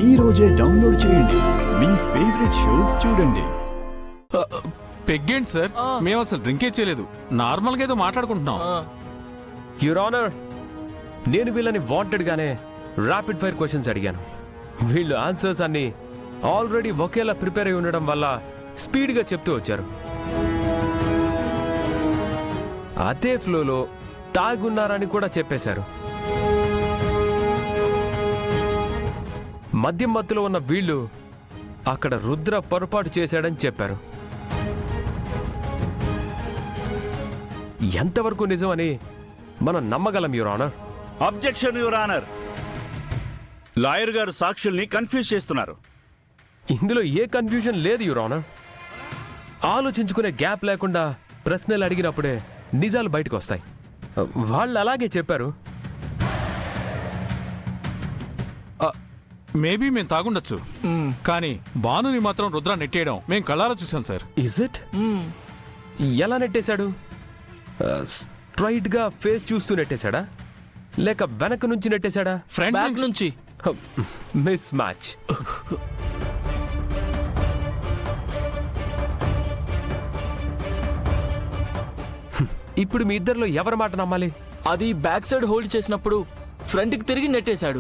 ఈ రోజే డౌన్లోడ్ చేయండి. మీ ఫేవరెట్ షోస్ చూడండి. పెగ్గేంటి సార్? మేము అసలు డ్రింకే చేయలేదు, నార్మల్గా ఏదో మాట్లాడుకుంటున్నాం. యువర్ ఆనర్, నేను వీళ్ళని వాంటెడ్ గానే ర్యాపిడ్ ఫైర్ క్వశ్చన్స్ అడిగాను. వీళ్ళు ఆన్సర్స్ అన్ని ఆల్రెడీ ఒకేలా ప్రిపేర్ అయి ఉండడం వల్ల స్పీడ్గా చెప్తూ వచ్చారు. అదే ఫ్లోలో తాగున్నారని కూడా చెప్పేశారు. మద్యం మత్తులో ఉన్న వీళ్ళు అక్కడ రుద్ర పొరపాటు చేశాడని చెప్పారు. ఎంతవరకు నిజమని మనం నమ్మగలం your honour? Objection your honour. Lawyer గారు సాక్షుల్ని కన్ఫ్యూజ్ చేస్తున్నారు. ఇందులో ఏ కన్ఫ్యూజన్ లేదు యువర్ ఆనర్. ఆలోచించుకునే గ్యాప్ లేకుండా ప్రశ్నలు అడిగినప్పుడే నిజాలు బయటకు వస్తాయి. వాళ్ళు అలాగే చెప్పారు. మేబీ మేము తాగుండొచ్చు, కానీ భానుని మాత్రం రుద్ర నెట్టేయడం మేము కళ్ళారా చూసాం సార్. Is it? ఎలా నెట్టేశాడు? స్ట్రైట్ గా ఫేస్ చూస్తూ నెట్టేశాడా, లేక వెనక నుంచి నెట్టేశాడా? ఫ్రంట్ నుంచి. Mismatch. ఇప్పుడు మీ ఇద్దరిలో ఎవరి మాట నమ్మాలి? అది బ్యాక్ సైడ్ హోల్డ్ చేసినప్పుడు ఫ్రంట్ కి తిరిగి నెట్టేశాడు.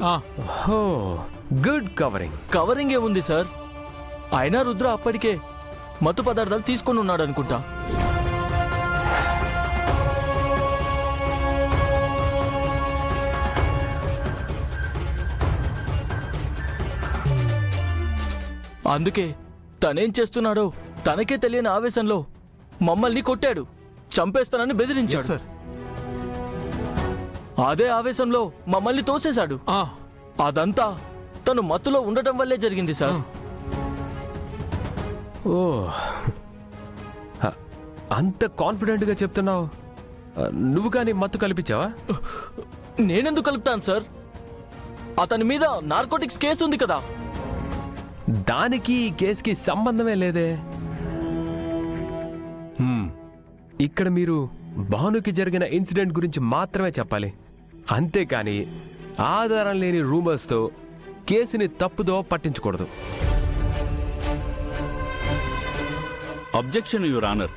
Good covering. కవరింగ్ ఏముంది సార్? అయినా రుద్ర అప్పటికే మత్తు పదార్థాలు తీసుకొని ఉన్నాడు అనుకుంటా. అందుకే తనేం చేస్తున్నాడో తనకే తెలియని ఆవేశంలో మమ్మల్ని కొట్టాడు, చంపేస్తానని బెదిరించాడు సార్. అదే ఆవేశంలో మమ్మల్ని తోసేశాడు. అదంతా తను మత్తులో ఉండటం వల్లే జరిగింది సార్. ఓ, అంత కాన్ఫిడెంట్ గా చెప్తున్నావు. నువ్వు కానీ మత్తు కల్పించావా? నేనెందుకు కలుపుతాను సార్? అతని మీద నార్కోటిక్స్ కేసు ఉంది కదా. దానికి ఈ కేసుకి సంబంధమే లేదే. ఇక్కడ మీరు భానుకి జరిగిన ఇన్సిడెంట్ గురించి మాత్రమే చెప్పాలి, అంతేకాని ఆధారం లేని రూమర్స్తో కేసుని తప్పుదో పట్టించకూడదు. Objection your honour.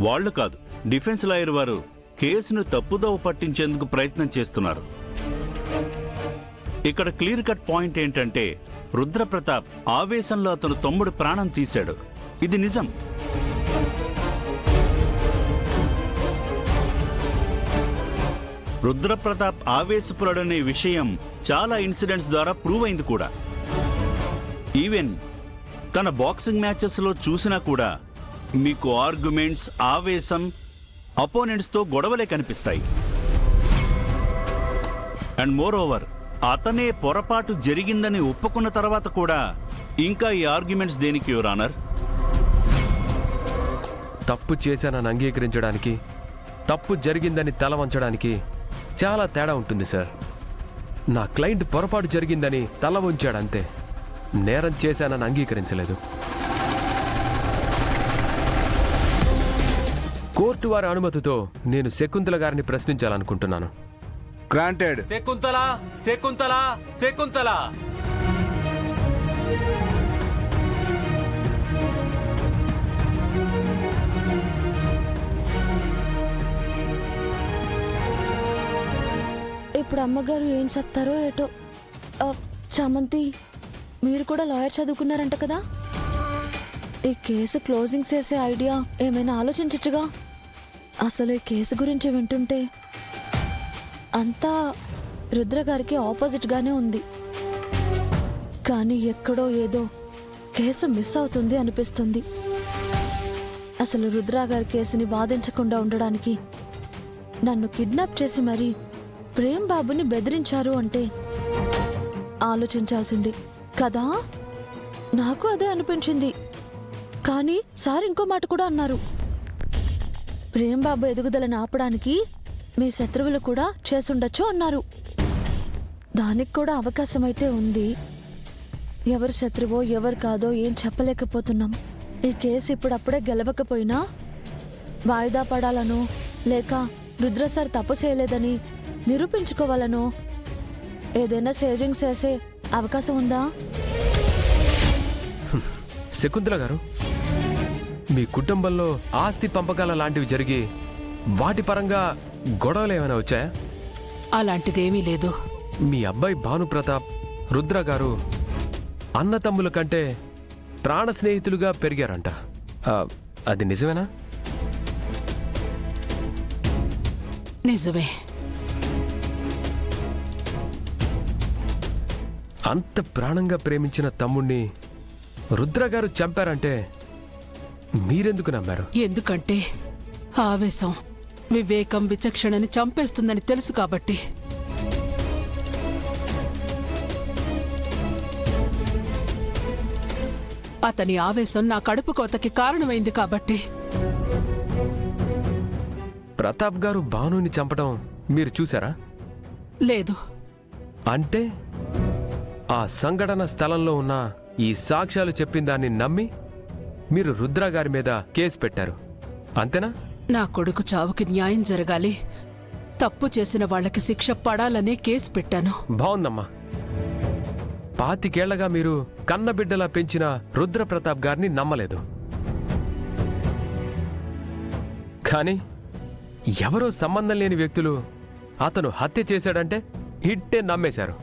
వాళ్ళు కాదు, డిఫెన్స్ లాయర్ వారు కేసును తప్పుదోవ పట్టించేందుకు ప్రయత్నం చేస్తున్నారు. ఇక్కడ క్లియర్ కట్ పాయింట్ ఏంటంటే రుద్రప్రతాప్ ఆవేశంలో అతను తమ్ముడు ప్రాణం తీశాడు. ఇది నిజం. రుద్రప్రతాప్ ఆవేశపురుడనే విషయం చాలా ఇన్సిడెంట్స్ ద్వారా ప్రూవ్ అయింది కూడా. ఈవెన్ తన బాక్సింగ్ మ్యాచెస్లో చూసినా కూడా మీకు ఆర్గ్యుమెంట్స్, ఆవేశం, అపోనెంట్స్తో గొడవలే కనిపిస్తాయి. అండ్ మోర్ ఓవర్, అతనే పొరపాటు జరిగిందని ఒప్పుకున్న తర్వాత కూడా ఇంకా ఈ ఆర్గ్యుమెంట్స్ దేనికి యువర్ ఆనర్? తప్పు చేశానని అంగీకరించడానికి, తప్పు జరిగిందని తల వంచడానికి చాలా తేడా ఉంటుంది సార్. నా క్లయింట్ పొరపాటు జరిగిందని తల వంచాడంతే, నేరం చేశానని అంగీకరించలేదు. కోర్టు వారి అనుమతితో నేను శకుంతల గారిని ప్రశ్నించాలనుకుంటున్నాను. గ్రాంటెడ్. శకుంతల, శకుంతల, శకుంతల. ఇప్పుడు అమ్మగారు ఏం చెప్తారో ఏటో. చామంతి, మీరు కూడా లాయర్ చదువుకున్నారంట కదా. ఈ కేసు క్లోజింగ్ చేసే ఐడియా ఏమైనా ఆలోచించచ్చుగా. అసలు ఈ కేసు గురించి వింటుంటే అంతా రుద్ర గారికి ఆపోజిట్గానే ఉంది, కానీ ఎక్కడో ఏదో కేసు మిస్ అవుతుంది అనిపిస్తుంది. అసలు రుద్ర గారి కేసుని వాదించకుండా ఉండడానికి నన్ను కిడ్నాప్ చేసి మరీ ప్రేమ్ బాబుని బెదిరించారు అంటే ఆలోచించాల్సింది కదా. నాకు అదే అనిపించింది. కానీ సార్ ఇంకో మాట కూడా అన్నారు. ప్రేమ్ బాబు ఎదుగుదలను ఆపడానికి మీ శత్రువులు కూడా చేసుండొచ్చు అన్నారు. దానికి కూడా అవకాశం అయితే ఉంది. ఎవరు శత్రువో ఎవరు కాదో ఏం చెప్పలేకపోతున్నాం. ఈ కేసు ఇప్పుడప్పుడే గెలవకపోయినా వాయిదా పడాలనో లేక రుద్ర సార్ తప్పు చేయలేదని నిరూపించుకోవాలనో ఏదైనా సేజింగ్ చేసే అవకాశం ఉందా? శకుంతల గారు, మీ కుటుంబంలో ఆస్తి పంపకాల లాంటివి జరిగి వాటి పరంగా గొడవలు ఏమైనా వచ్చాయా? అలాంటిదేమీ లేదు. మీ అబ్బాయి భానుప్రతాప్, రుద్ర గారు అన్నతమ్ముల కంటే ప్రాణ స్నేహితులుగా పెరిగారంట. అది నిజమేనా? నిజమే. అంత ప్రాణంగా ప్రేమించిన తమ్ముణ్ణి రుద్ర గారు చంపారంటే మీరెందుకు నమ్మారు? ఎందుకంటే ఆవేశం వివేకం విచక్షణని చంపేస్తుందని తెలుసు కాబట్టి. అతని ఆవేశం నా కడుపు కోతకి కారణమైంది కాబట్టి. ప్రతాప్ గారు భానుని చంపడం మీరు చూసారా? లేదు. అంటే ఆ సంఘటన స్థలంలో ఉన్న ఈ సాక్ష్యాలు చెప్పిన దాన్ని నమ్మి మీరు రుద్ర గారి మీద కేసు పెట్టారు, అంతేనా? నా కొడుకు చావుకి న్యాయం జరగాలి, తప్పు చేసిన వాళ్ళకి శిక్ష పడాలనే కేసు పెట్టాను. బావుందమ్మా. 25 ఏళ్లగా మీరు కన్నబిడ్డలా పెంచిన రుద్రప్రతాప్ గారిని నమ్మలేదు, కానీ ఎవరో సంబంధం లేని వ్యక్తులు అతను హత్య చేశాడంటే ఇట్టే నమ్మేశారు.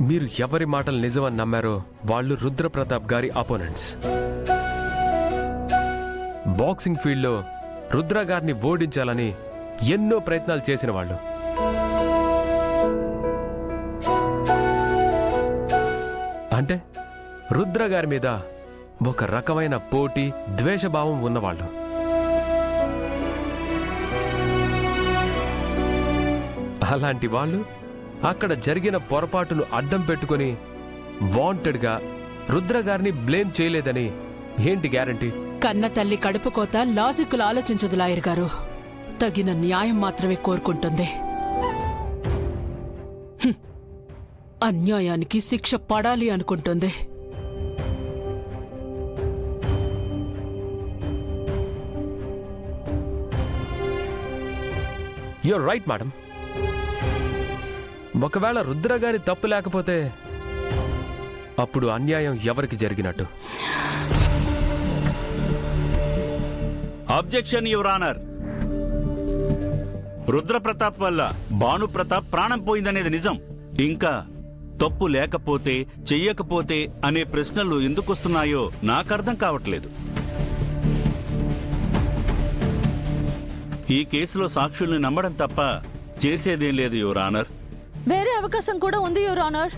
మీరు ఎవరి మాటలు నిజమని నమ్మారో వాళ్ళు రుద్రప్రతాప్ గారి అపోనెంట్స్. బాక్సింగ్ ఫీల్డ్లో రుద్ర గారిని ఓడించాలని ఎన్నో ప్రయత్నాలు చేసిన వాళ్ళు. అంటే రుద్ర గారి మీద ఒక రకమైన పోటీ, ద్వేషభావం ఉన్నవాళ్ళు. అలాంటి వాళ్ళు అక్కడ జరిగిన పొరపాటును అడ్డం పెట్టుకుని వాంటెడ్గా రుద్ర గారిని బ్లేమ్ చేయలేదని ఏంటి గ్యారంటీ? కన్న తల్లి కడుపు కోత లాజిక్లు ఆలోచించదు లాయర్ గారు. తగిన న్యాయం మాత్రమే కోరుకుంటుంది. అన్యాయానికి శిక్ష పడాలి అనుకుంటుంది. You're right madam. ఒకవేళ రుద్ర గారి తప్పు లేకపోతే అప్పుడు అన్యాయం ఎవరికి జరిగినట్టు? Objection your honour. రుద్రప్రతాప్ వల్ల భానుప్రతాప్ ప్రాణం పోయిందనేది నిజం. ఇంకా తప్పు లేకపోతే చెయ్యకపోతే అనే ప్రశ్నలు ఎందుకొస్తున్నాయో నాకర్థం కావట్లేదు. ఈ కేసులో సాక్షుల్ని నమ్మడం తప్ప చేసేదేం లేదు యువర్ ఆనర్. వేరే అవకాశం కూడా ఉంది యువర్ ఆనర్.